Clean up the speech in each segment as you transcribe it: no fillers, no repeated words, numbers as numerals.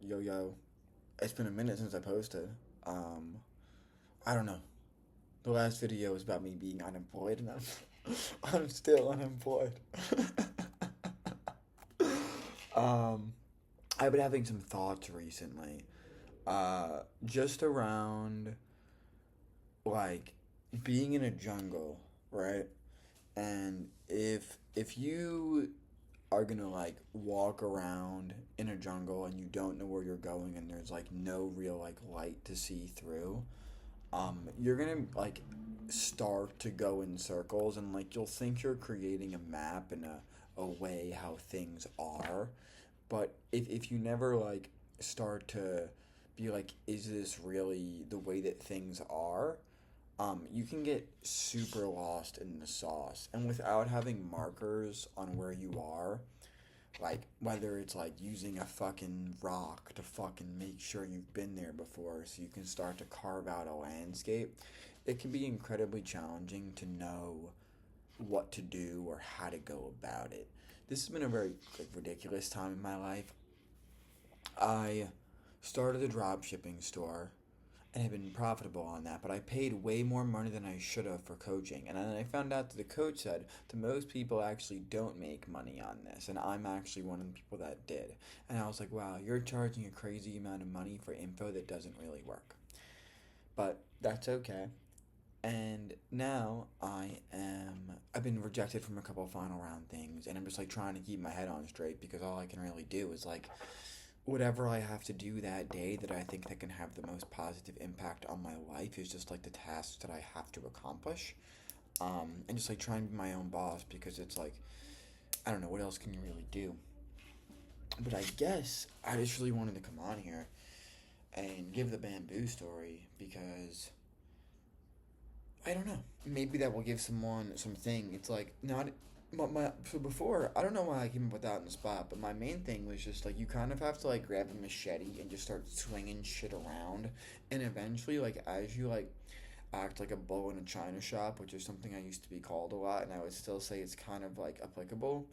Yo, it's been a minute since I posted. Um, I don't know. The last video was about me being unemployed, and I'm still unemployed. um, I've been having some thoughts recently, just around like being in a jungle, right? And if you are gonna like walk around in a jungle and you don't know where you're going and there's like no real like light to see through, you're gonna like start to go in circles and like you'll think you're creating a map and a way how things are. But if you never like start to be like, is this really the way that things are? You can get super lost in the sauce. And without having markers on where you are, like whether it's like using a fucking rock to fucking make sure you've been there before so you can start to carve out a landscape, it can be incredibly challenging to know what to do or how to go about it. This has been a very like ridiculous time in my life. I started a drop shipping store and have been profitable on that, but I paid way more money than I should have for coaching. And then I found out that the coach said that most people actually don't make money on this, and I'm actually one of the people that did. And I was like, wow, you're charging a crazy amount of money for info that doesn't really work. But that's okay. And now I've been rejected from a couple of final round things, and I'm just like trying to keep my head on straight because all I can really do is like whatever I have to do that day that I think that can have the most positive impact on my life is just like the tasks that I have to accomplish. And just like trying to be my own boss because it's like, I don't know, what else can you really do? But I guess I just really wanted to come on here and give the bamboo story because I don't know. Maybe that will give someone something. It's like not so before I don't know why I came up with that on the spot, but my main thing was just like you kind of have to like grab a machete and just start swinging shit around, and eventually like as you like act like a bull in a china shop, which is something I used to be called a lot, and I would still say it's kind of like applicable.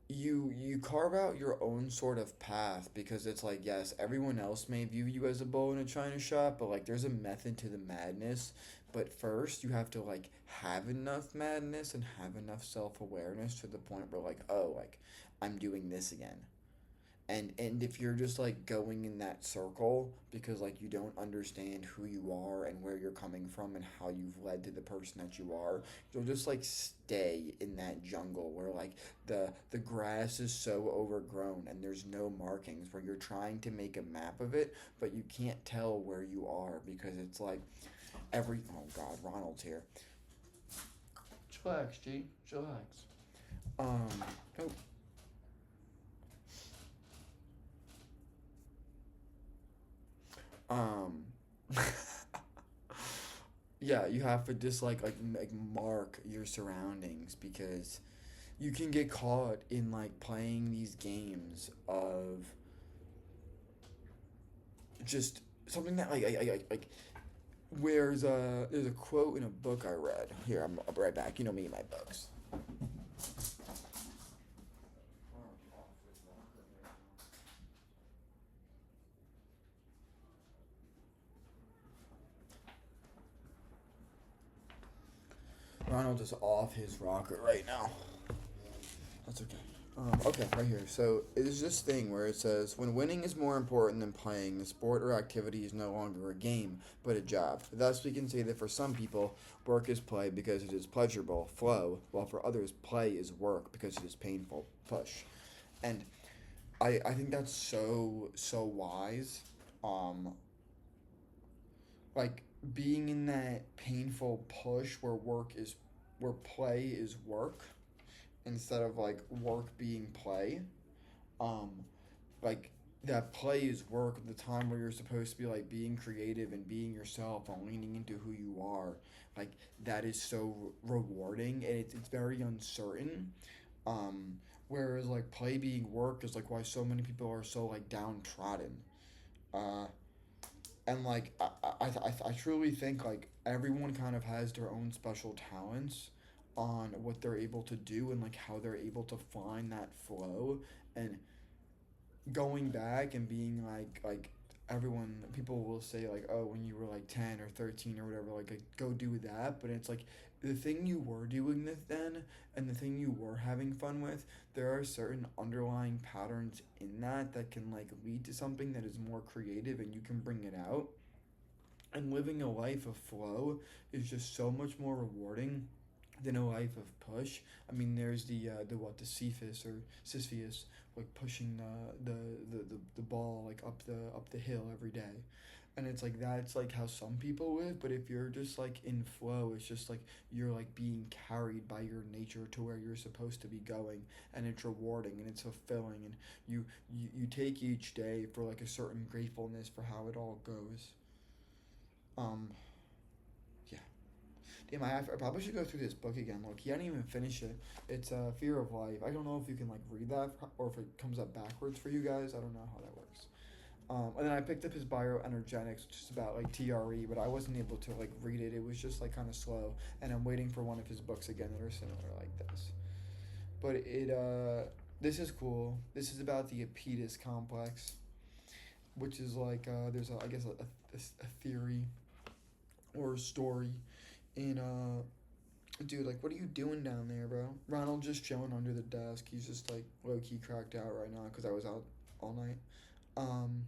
You carve out your own sort of path because it's like yes everyone else may view you as a bull in a china shop, but like there's a method to the madness. But first you have to like have enough madness and have enough self-awareness to the point where like oh like I'm doing this again. And if you're just like going in that circle because like you don't understand who you are and where you're coming from and how you've led to the person that you are, you'll just like stay in that jungle where like the grass is so overgrown and there's no markings where you're trying to make a map of it but you can't tell where you are because it's like every oh god, Ronald's here. Chillax, G. Chillax. Um oh um yeah, you have to just like mark your surroundings because you can get caught in like playing these games of just something that like there's a quote in a book I read. Here, I'll be right back. You know me and my books. Ronald is off his rocker right now. That's okay. Okay, right here. So it's this thing where it says, when winning is more important than playing, the sport or activity is no longer a game, but a job. Thus, we can say that for some people, work is play because it is pleasurable, flow, while for others, play is work because it is painful, push. And I think that's so wise. Um, like being in that painful push where play is work instead of like work being play. Um, like that play is work the time where you're supposed to be like being creative and being yourself and leaning into who you are. Like that is so rewarding and it's very uncertain. Um, whereas like play being work is like why so many people are so like downtrodden. Uh, and like I truly think like everyone kind of has their own special talents on what they're able to do and like how they're able to find that flow and going back and being like everyone people will say like, oh, when you were like 10 or 13 or whatever, like go do that, but it's like the thing you were doing this then and the thing you were having fun with, there are certain underlying patterns in that that can like lead to something that is more creative and you can bring it out. And living a life of flow is just so much more rewarding than a life of push. I mean, there's the Cephas or Sisyphus, like pushing the ball like up the hill every day, and it's like that's like how some people live. But if you're just like in flow, it's just like you're like being carried by your nature to where you're supposed to be going, and it's rewarding and it's fulfilling, and you take each day for like a certain gratefulness for how it all goes. Um, yeah. Damn, I probably should go through this book again. Look, he didn't even finish it. It's Fear of Life. I don't know if you can like read that or if it comes up backwards for you guys. I don't know how that works. And then I picked up his Bioenergetics, which is about like TRE, but I wasn't able to like read it. It was just like kind of slow, and I'm waiting for one of his books again that are similar like this. But this is cool. This is about the Oedipus complex, which is like there's I guess a theory or a story in dude, like, what are you doing down there, bro? Ronald just chilling under the desk. He's just like low key cracked out right now because I was out all night. Um,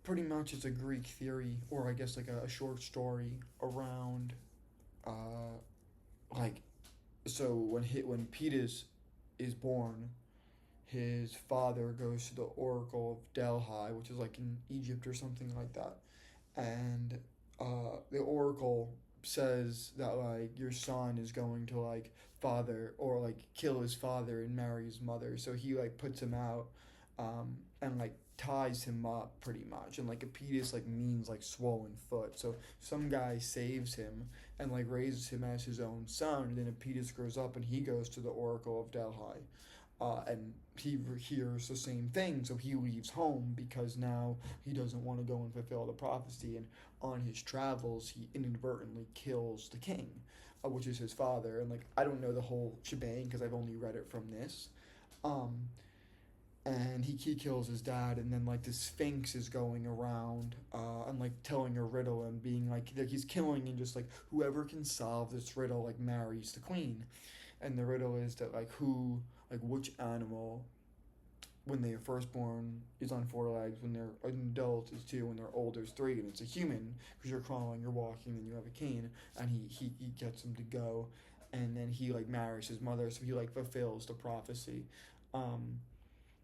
Pretty much it's a Greek theory, or I guess like a short story around, uh, like, so when Pedus is born, his father goes to the Oracle of Delhi, which is like in Egypt or something like that, and the oracle says that like your son is going to like father or like kill his father and marry his mother, so he like puts him out, and like ties him up pretty much, and like a pedis like means like swollen foot, so some guy saves him and like raises him as his own son, and then a pedis grows up and he goes to the oracle of Delhi, and he hears the same thing, so he leaves home because now he doesn't want to go and fulfill the prophecy. And on his travels, he inadvertently kills the king, which is his father. And like I don't know the whole shebang because I've only read it from this. Um, and he kills his dad, and then like the Sphinx is going around and like telling a riddle and being like he's killing, and just like whoever can solve this riddle like marries the queen. And the riddle is that like which animal when they are first born is on four legs, when they're an adult is two, when they're older is three, and it's a human because you're crawling, you're walking, and you have a cane, and he gets him to go, and then he like marries his mother, so he like fulfills the prophecy. Um,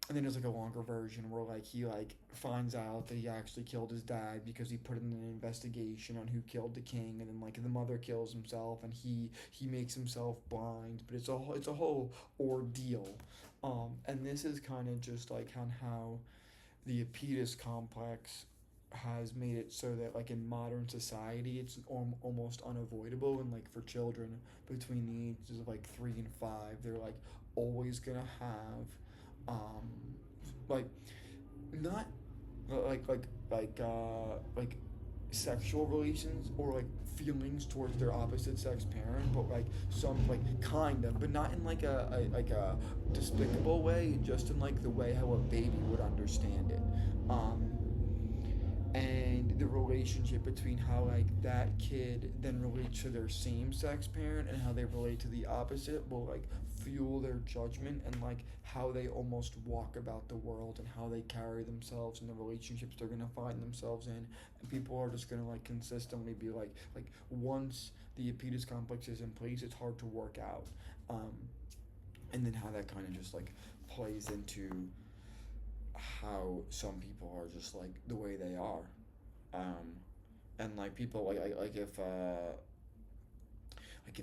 and then there's like a longer version where like he like finds out that he actually killed his dad because he put in an investigation on who killed the king, and then like the mother kills himself, and he makes himself blind, but it's a whole ordeal. And this is kind of just like on how the Oedipus complex has made it so that like in modern society it's almost unavoidable, and like for children between the ages of like 3 and 5 they're like always gonna have um like not like sexual relations or like feelings towards their opposite sex parent, but like some like kind of, but not in like a despicable way, just in like the way how a baby would understand it. um and the relationship between how like that kid then relates to their same sex parent and how they relate to the opposite will like fuel their judgment and like how they almost walk about the world and how they carry themselves and the relationships they're gonna find themselves in. And people are just gonna like consistently be like once the Oedipus complex is in place, it's hard to work out. um and then how that kind of just like plays into how some people are just like the way they are. um and like people like if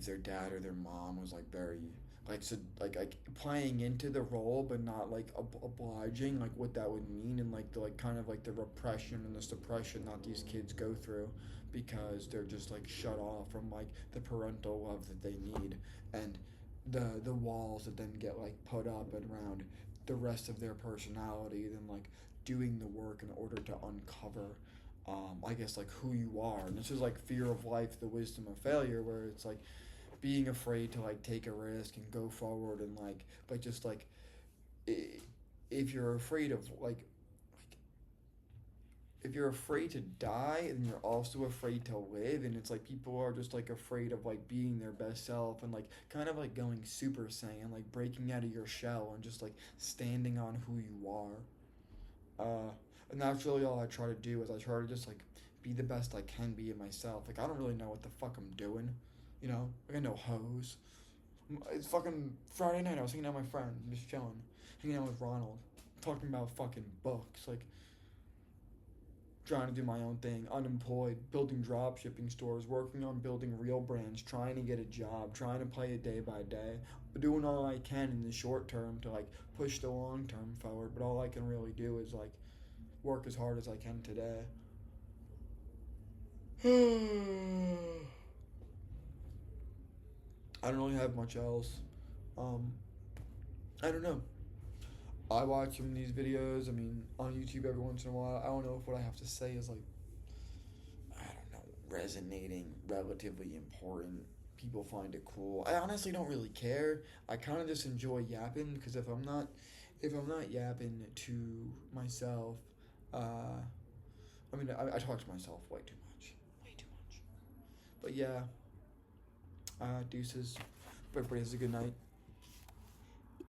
their dad or their mom was like very like so like playing into the role but not like obliging, like what that would mean, and like the like kind of like the repression and the suppression that these kids go through because they're just like shut off from like the parental love that they need, and the walls that then get like put up and around the rest of their personality, then like doing the work in order to uncover I guess like who you are. And this is like Fear of Life, the Wisdom of Failure, where it's like being afraid to like take a risk and go forward and like, but just like, if you're afraid of like if you're afraid to die and you're also afraid to live, and it's like people are just like afraid of like being their best self and like kind of like going super saiyan, like breaking out of your shell and just like standing on who you are. And that's really all I try to do is I try to just like be the best I can be in myself. Like I don't really know what the fuck I'm doing, you know. Like I know hose. It's fucking Friday night. I was hanging out with my friend, just chilling, hanging out with Ronald, talking about fucking books, like trying to do my own thing, unemployed, building drop shipping stores, working on building real brands, trying to get a job, trying to play it day by day, doing all I can in the short term to like push the long term forward. But all I can really do is like work as hard as I can today. I don't really have much else. Um, I don't know. I watch some of these videos. I mean, on YouTube every once in a while. I don't know if what I have to say is like, I don't know, resonating, relatively important. People find it cool. I honestly don't really care. I kind of just enjoy yapping because if I'm not yapping to myself, I mean, I talk to myself way too much. But yeah, deuces. Everybody has a good night.